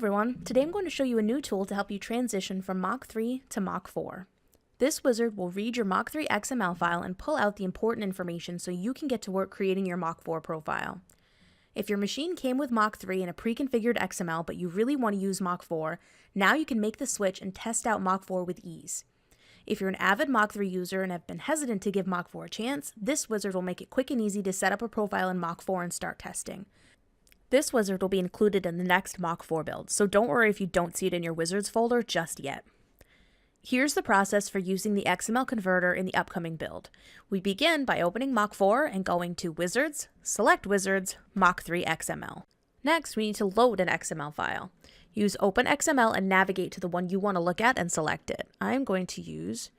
everyone, today I'm going to show you a new tool to help you transition from Mach 3 to Mach 4. This wizard will read your Mach 3 XML file and pull out the important information so you can get to work creating your Mach 4 profile. If your machine came with Mach 3 and a pre-configured XML but you really want to use Mach 4, now you can make the switch and test out Mach 4 with ease. If you're an avid Mach 3 user and have been hesitant to give Mach 4 a chance, this wizard will make it quick and easy to set up a profile in Mach 4 and start testing. This wizard will be included in the next Mach 4 build, so don't worry if you don't see it in your wizards folder just yet. Here's the process for using the XML converter in the upcoming build. We begin by opening Mach 4 and going to Wizards, select Wizards, Mach 3 XML. Next, we need to load an XML file. Use Open XML and navigate to the one you want to look at and select it. I'm going to use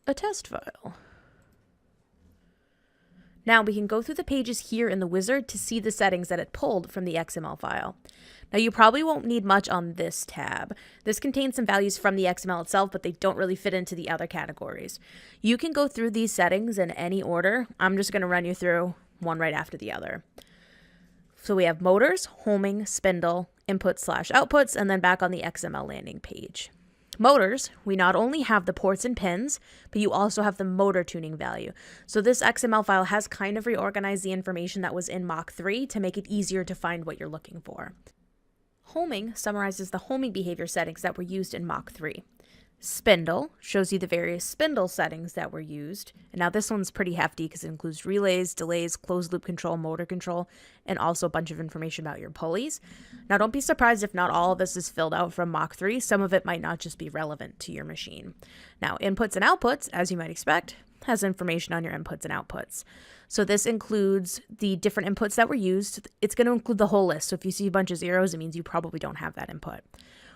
a test file. Now we can go through the pages here in the wizard to see the settings that it pulled from the XML file. Now you probably won't need much on this tab. This contains some values from the XML itself, but they don't really fit into the other categories. You can go through these settings in any order. I'm just going to run you through one right after the other. So we have motors, homing, spindle, inputs/outputs, and then back on the XML landing page. Motors, we not only have the ports and pins, but you also have the motor tuning value. So this XML file has kind of reorganized the information that was in Mach 3 to make it easier to find what you're looking for. Homing summarizes the homing behavior settings that were used in Mach 3. Spindle shows you the various spindle settings that were used. And now this one's pretty hefty because it includes relays, delays, closed loop control, motor control, and also a bunch of information about your pulleys. Now don't be surprised if not all of this is filled out from Mach 3. Some of it might not just be relevant to your machine. Now inputs and outputs, as you might expect, has information on your inputs and outputs. So this includes the different inputs that were used. It's going to include the whole list. So if you see a bunch of zeros, it means you probably don't have that input.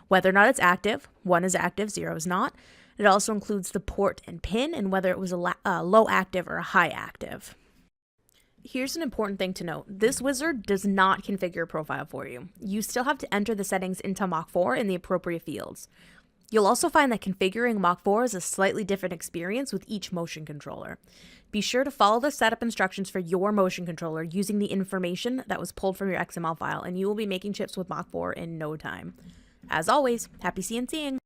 Whether or not it's active, 1 is active, 0 is not. It also includes the port and pin and whether it was a low active or a high active. Here's an important thing to note. This wizard does not configure a profile for you. You still have to enter the settings into Mach 4 in the appropriate fields. You'll also find that configuring Mach 4 is a slightly different experience with each motion controller. Be sure to follow the setup instructions for your motion controller using the information that was pulled from your XML file, and you will be making chips with Mach 4 in no time. As always, happy CNCing!